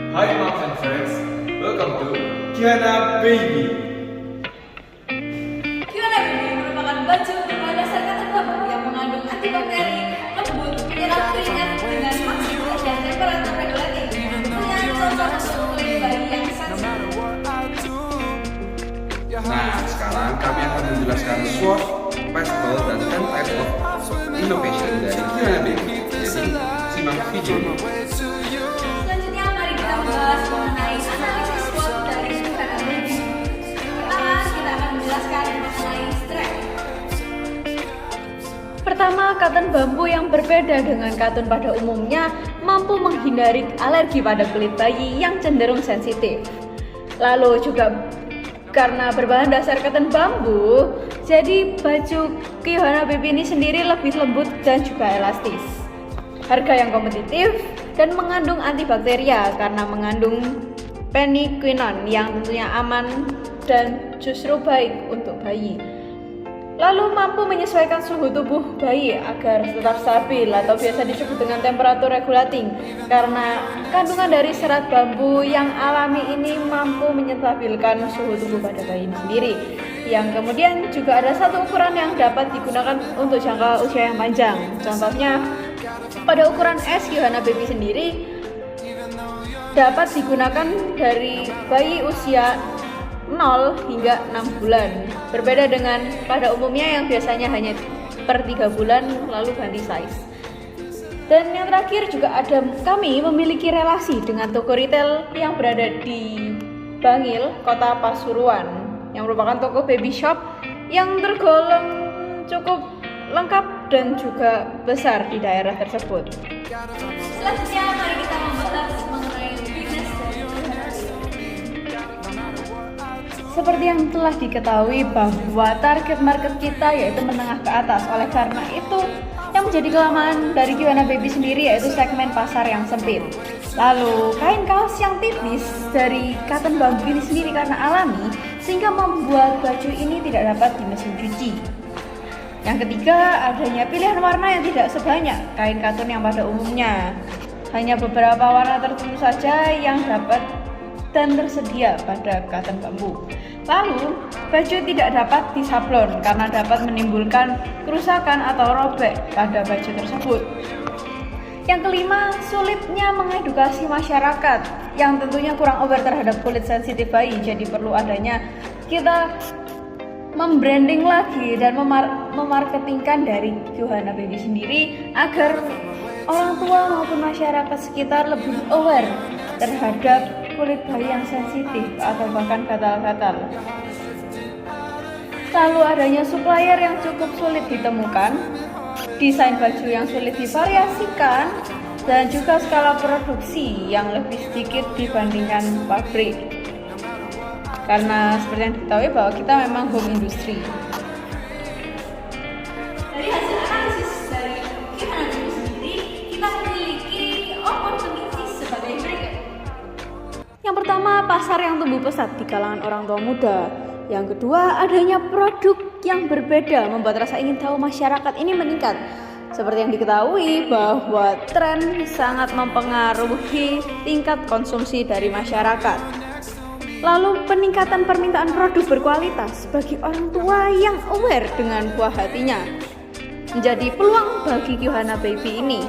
Hi moms and friends, welcome to Kiana Baby. Kiana Baby merupakan baju berbahan dasar katan bambu yang mengandung antibakteri, lembut, menyerap keringat dengan maksimal dan temperatur regulatif. Punya cocok untuk kulit bayi yang sensitif. Nah, sekarang kami akan menjelaskan SWOT, Festival, dan 10 Types of Innovation dari Kiana Baby. Jadi, simak videonya. Selanjutnya mari kita membahas mengenai analisis SWOT dari Kiana Baby. Pertama, kita akan menjelaskan mengenai strap. Pertama, katun bambu yang berbeda dengan katun pada umumnya mampu menghindari alergi pada kulit bayi yang cenderung sensitif. Lalu juga karena berbahan dasar katun bambu, jadi baju Kiana Baby ini sendiri lebih lembut dan juga elastis. Harga yang kompetitif dan mengandung antibakteria karena mengandung pendiquinon yang tentunya aman dan justru baik untuk bayi. Lalu mampu menyesuaikan suhu tubuh bayi agar tetap stabil atau biasa disebut dengan temperatur regulating karena kandungan dari serat bambu yang alami ini mampu menstabilkan suhu tubuh pada bayi sendiri. Yang kemudian juga ada satu ukuran yang dapat digunakan untuk jangka usia yang panjang. Contohnya pada ukuran S Kiana Baby sendiri dapat digunakan dari bayi usia 0 hingga 6 bulan. Berbeda dengan pada umumnya yang biasanya hanya per 3 bulan lalu ganti size. Dan yang terakhir juga ada kami memiliki relasi dengan toko retail yang berada di Bangil, Kota Pasuruan, yang merupakan toko baby shop yang tergolong cukup lengkap dan juga besar di daerah tersebut. Selanjutnya mari kita membahas mengenai bisnis dari seperti yang telah diketahui bahwa target market kita yaitu menengah ke atas. Oleh karena itu, yang menjadi kelemahan dari Kiana Baby sendiri yaitu segmen pasar yang sempit. Lalu, kain kaos yang tipis dari katun bambu ini sendiri karena alami sehingga membuat baju ini tidak dapat di mesin cuci. Yang ketiga, adanya pilihan warna yang tidak sebanyak kain katun yang pada umumnya. Hanya beberapa warna tertentu saja yang dapat dan tersedia pada katun bambu. Lalu, baju tidak dapat disablon karena dapat menimbulkan kerusakan atau robek pada baju tersebut. Yang kelima, sulitnya mengedukasi masyarakat yang tentunya kurang aware terhadap kulit sensitif bayi. Jadi perlu adanya kita membranding lagi dan memarketingkan dari Kiana Baby sendiri agar orang tua maupun masyarakat sekitar lebih aware terhadap kulit bayi yang sensitif atau bahkan gatal-gatal. Lalu adanya supplier yang cukup sulit ditemukan, desain baju yang sulit divariasikan, dan juga skala produksi yang lebih sedikit dibandingkan pabrik. Karena seperti yang diketahui bahwa kita memang home industry. Dari hasil analisis dari Kiana Baby sendiri, kita memiliki opportunities sebagai berikut. Yang pertama, pasar yang tumbuh pesat di kalangan orang tua muda. Yang kedua, adanya produk yang berbeda membuat rasa ingin tahu masyarakat ini meningkat. Seperti yang diketahui bahwa tren sangat mempengaruhi tingkat konsumsi dari masyarakat. Lalu peningkatan permintaan produk berkualitas bagi orang tua yang aware dengan buah hatinya menjadi peluang bagi Kiana Baby ini.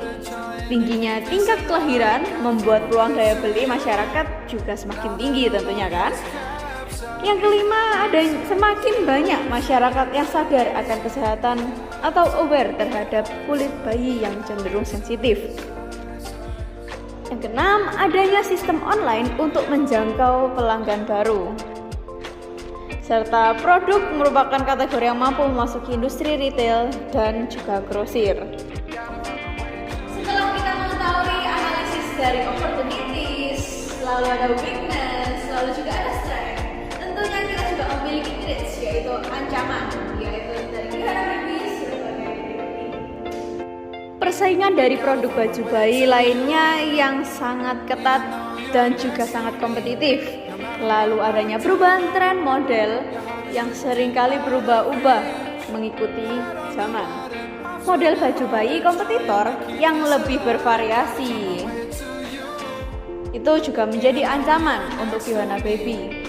Tingginya tingkat kelahiran membuat peluang daya beli masyarakat juga semakin tinggi tentunya kan. Yang kelima, ada semakin banyak masyarakat yang sadar akan kesehatan atau aware terhadap kulit bayi yang cenderung sensitif. Yang keenam, adanya sistem online untuk menjangkau pelanggan baru. Serta produk merupakan kategori yang mampu memasuki industri retail dan juga grosir. Setelah kita mengetahui analisis dari opportunities, lalu ada weakness, lalu juga ada strength, tentunya kita juga memiliki threats yaitu ancaman, yaitu dari Kiana Baby sebagai persaingan dari produk baju bayi lainnya yang sangat ketat dan juga sangat kompetitif. Lalu adanya perubahan tren model yang seringkali berubah-ubah mengikuti zaman. Model baju bayi kompetitor yang lebih bervariasi. itu juga menjadi ancaman untuk Yohana Baby.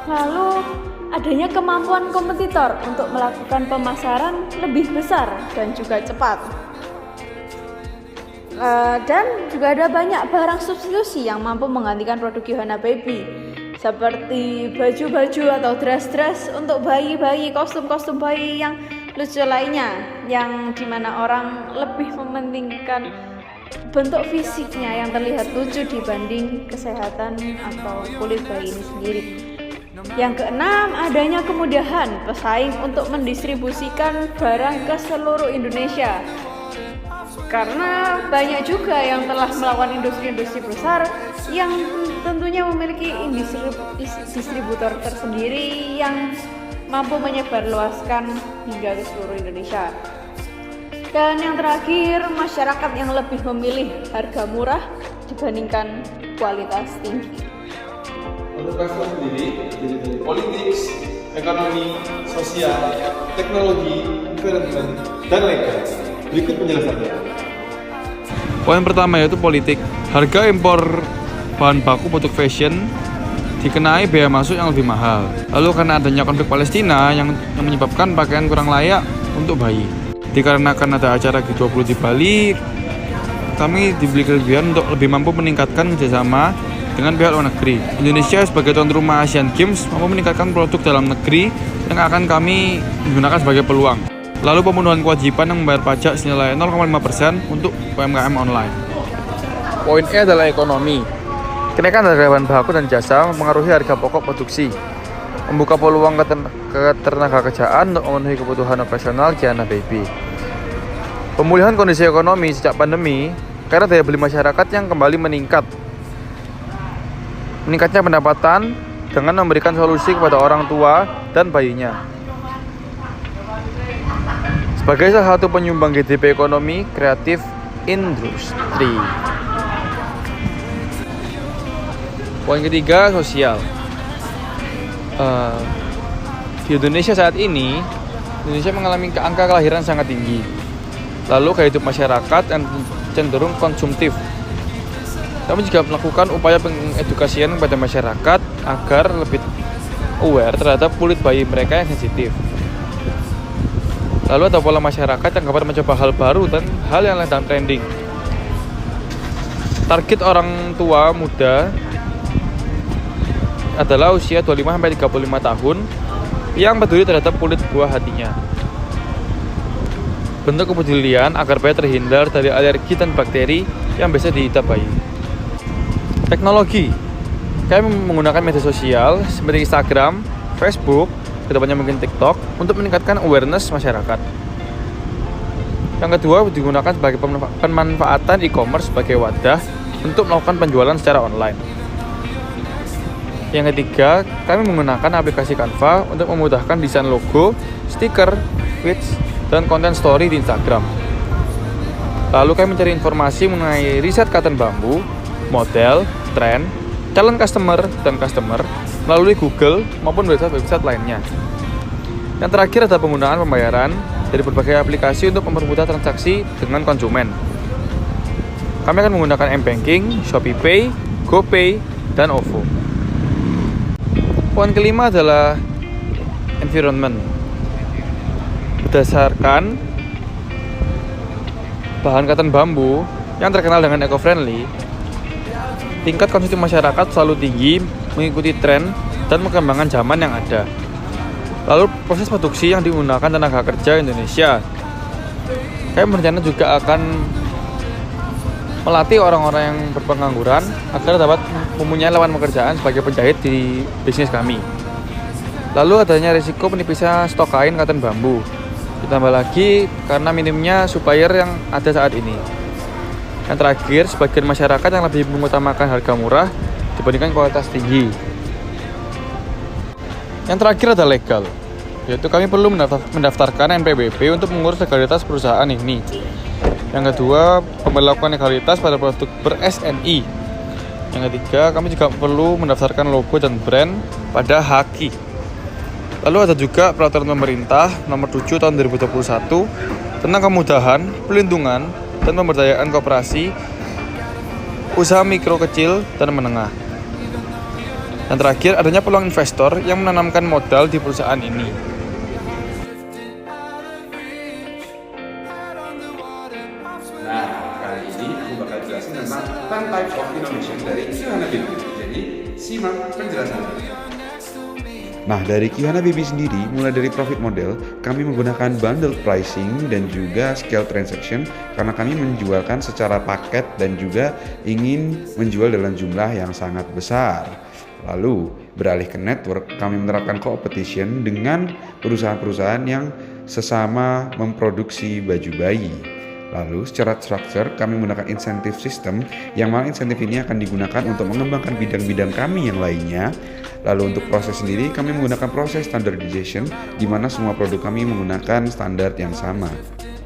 Lalu adanya kemampuan kompetitor untuk melakukan pemasaran lebih besar dan juga cepat. Dan juga ada banyak barang substitusi yang mampu menggantikan produk Yohana Baby, seperti baju-baju atau dress-dress untuk bayi-bayi, kostum-kostum bayi yang lucu lainnya, yang dimana orang lebih mementingkan bentuk fisiknya yang terlihat lucu dibanding kesehatan atau kulit bayi ini sendiri. Yang keenam, adanya kemudahan pesaing untuk mendistribusikan barang ke seluruh Indonesia. Karena banyak juga yang telah melakukan industri-industri besar yang tentunya memiliki distributor tersendiri yang mampu menyebarluaskan hingga ke seluruh Indonesia. Dan yang terakhir, masyarakat yang lebih memilih harga murah dibandingkan kualitas tinggi. Untuk customer sendiri, jadi dari politik, ekonomi, sosial, teknologi, environment, dan legal. Berikut penjelasannya. Poin pertama yaitu politik. Harga impor bahan baku produk fashion dikenai biaya masuk yang lebih mahal. Lalu karena adanya konflik Palestina yang menyebabkan pakaian kurang layak untuk bayi. Dikarenakan ada acara G20 di Bali, kami diberi kelebihan untuk lebih mampu meningkatkan kerjasama dengan pihak luar negeri. Indonesia sebagai tuan rumah Asian Games mampu meningkatkan produk dalam negeri yang akan kami gunakan sebagai peluang. Lalu pemenuhan kewajiban yang membayar pajak senilai 0,5% untuk UMKM online. Poin E adalah ekonomi. Kenaikan harga bahan baku dan jasa mempengaruhi harga pokok produksi, membuka peluang ketenagakerjaan untuk memenuhi kebutuhan operasional Yohana Baby. Pemulihan kondisi ekonomi sejak pandemi karena daya beli masyarakat yang kembali meningkat. Meningkatnya pendapatan dengan memberikan solusi kepada orang tua dan bayinya. Sebagai salah satu penyumbang GDP ekonomi kreatif industri. Poin ketiga, sosial. Di Indonesia saat ini, Indonesia mengalami angka kelahiran sangat tinggi. Lalu gaya hidup masyarakat yang cenderung konsumtif. Kami juga melakukan upaya pengedukasian kepada masyarakat agar lebih aware terhadap kulit bayi mereka yang sensitif. Lalu ada pola masyarakat yang dapat mencoba hal baru dan hal yang sedang trending. Target orang tua muda adalah usia 25-35 tahun yang peduli terhadap kulit buah hatinya. Bentuk kepedulian agar bayi terhindar dari alergi dan bakteri yang biasa diidap bayi. Teknologi. Kami menggunakan media sosial seperti Instagram, Facebook, kedepannya mungkin TikTok untuk meningkatkan awareness masyarakat. Yang kedua, digunakan sebagai pemanfaatan e-commerce sebagai wadah untuk melakukan penjualan secara online. Yang ketiga, kami menggunakan aplikasi Canva untuk memudahkan desain logo, stiker, tweets, dan konten story di Instagram. Lalu kami mencari informasi mengenai riset cotton bambu, model, tren, calon customer, dan customer melalui Google maupun website lainnya. Yang terakhir ada penggunaan pembayaran dari berbagai aplikasi untuk mempermudah transaksi dengan konsumen. Kami akan menggunakan M-Banking, ShopeePay, GoPay, dan OVO. Poin kelima adalah environment. Berdasarkan bahan cotton bambu yang terkenal dengan eco-friendly, tingkat konsumsi masyarakat selalu tinggi mengikuti tren dan perkembangan zaman yang ada. Lalu proses produksi yang digunakan tenaga kerja Indonesia. Kami berencana juga akan melatih orang-orang yang berpengangguran agar dapat mempunyai lapangan pekerjaan sebagai penjahit di bisnis kami. Lalu adanya risiko penipisnya stok kain cotton bambu. Ditambah lagi karena minimnya supplier yang ada saat ini. Yang terakhir, sebagian masyarakat yang lebih mengutamakan harga murah dibandingkan kualitas tinggi. Yang terakhir ada legal, yaitu kami perlu mendaftarkan NPWP untuk mengurus legalitas perusahaan ini. Yang kedua, pemberlakuan legalitas pada produk ber-SNI. Yang ketiga, kami juga perlu mendaftarkan logo dan brand pada HAKI. Lalu ada juga peraturan pemerintah nomor 7 tahun 2021 tentang kemudahan, pelindungan, dan pemberdayaan koperasi usaha mikro kecil dan menengah. Dan terakhir, adanya peluang investor yang menanamkan modal di perusahaan ini. Nah, kali ini aku bakal jelasin tentang 10 types of innovation dari Kihana Baby. Jadi, simak penjelasannya. Nah, dari Kihana Baby sendiri, mulai dari profit model, kami menggunakan bundle pricing dan juga scale transaction karena kami menjualkan secara paket dan juga ingin menjual dalam jumlah yang sangat besar. Lalu, beralih ke network, kami menerapkan competition dengan perusahaan-perusahaan yang sesama memproduksi baju bayi. Lalu, secara structure, kami menggunakan insentif system yang mana insentif ini akan digunakan untuk mengembangkan bidang-bidang kami yang lainnya. Lalu untuk proses sendiri, kami menggunakan proses standardization di mana semua produk kami menggunakan standar yang sama.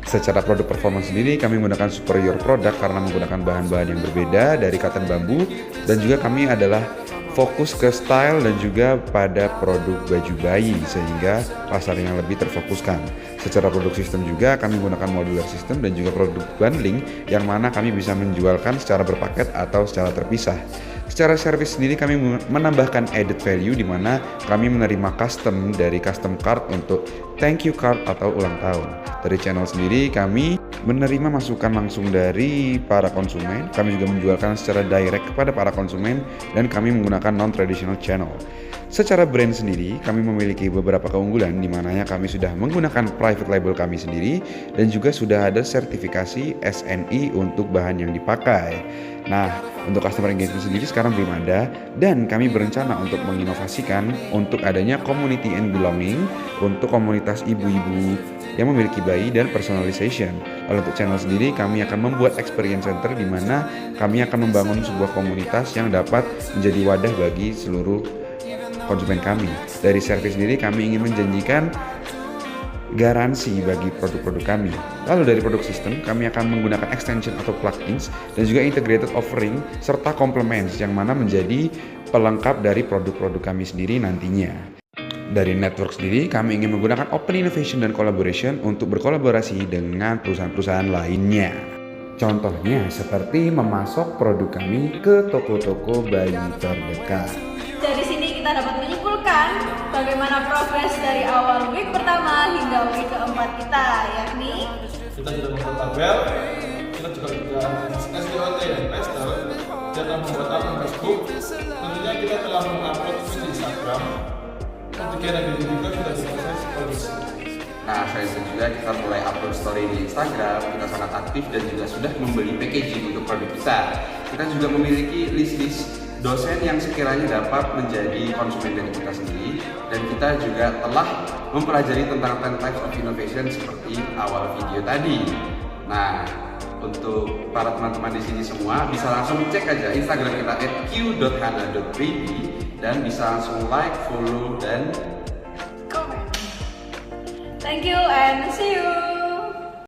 Secara produk performance sendiri, kami menggunakan superior produk karena menggunakan bahan-bahan yang berbeda dari cotton bambu, dan juga kami adalah fokus ke style dan juga pada produk baju bayi sehingga pasarnya lebih terfokuskan. Secara produk sistem juga kami menggunakan modular system dan juga produk bundling yang mana kami bisa menjualkan secara berpaket atau secara terpisah. Secara service sendiri kami menambahkan added value di mana kami menerima custom dari custom card untuk thank you card atau ulang tahun. Dari channel sendiri kami menerima masukan langsung dari para konsumen. Kami juga menjualkan secara direct kepada para konsumen dan kami menggunakan non-traditional channel. Secara brand sendiri, kami memiliki beberapa keunggulan di mananya kami sudah menggunakan private label kami sendiri dan juga sudah ada sertifikasi SNI untuk bahan yang dipakai. Nah, untuk customer engagement sendiri sekarang belum ada dan kami berencana untuk menginovasikan untuk adanya community and belonging untuk komunitas ibu-ibu yang memiliki bayi dan personalization. Lalu untuk channel sendiri kami akan membuat experience center di mana kami akan membangun sebuah komunitas yang dapat menjadi wadah bagi seluruh konsumen kami. Dari service sendiri kami ingin menjanjikan garansi bagi produk-produk kami. Lalu dari produk sistem kami akan menggunakan extension atau plugins dan juga integrated offering serta complements yang mana menjadi pelengkap dari produk-produk kami sendiri nantinya. Dari network sendiri kami ingin menggunakan open innovation dan collaboration untuk berkolaborasi dengan perusahaan-perusahaan lainnya. Contohnya seperti memasok produk kami ke toko-toko bayi terdekat. Dari sini kita dapat menyimpulkan bagaimana progres dari awal week pertama hingga week keempat kita, yakni Kita sudah membuat tabel, kita juga sudah SEOT dan Pester, dan membuat akun Facebook. Tentunya kita telah mengupload di Instagram. Untuk Kihana Baby juga sudah diproses produksi. Nah, selain itu juga kita mulai upload story di Instagram, kita sangat aktif dan juga sudah membeli packaging untuk produk kita. Kita juga memiliki list-list dosen yang sekiranya dapat menjadi konsumen dari kita sendiri, dan kita juga telah mempelajari tentang 10 types of innovation seperti awal video tadi. Nah, untuk para teman-teman di sini semua bisa langsung cek aja Instagram kita @q.hana.baby dan bisa langsung like, follow dan comment. Thank you and see you.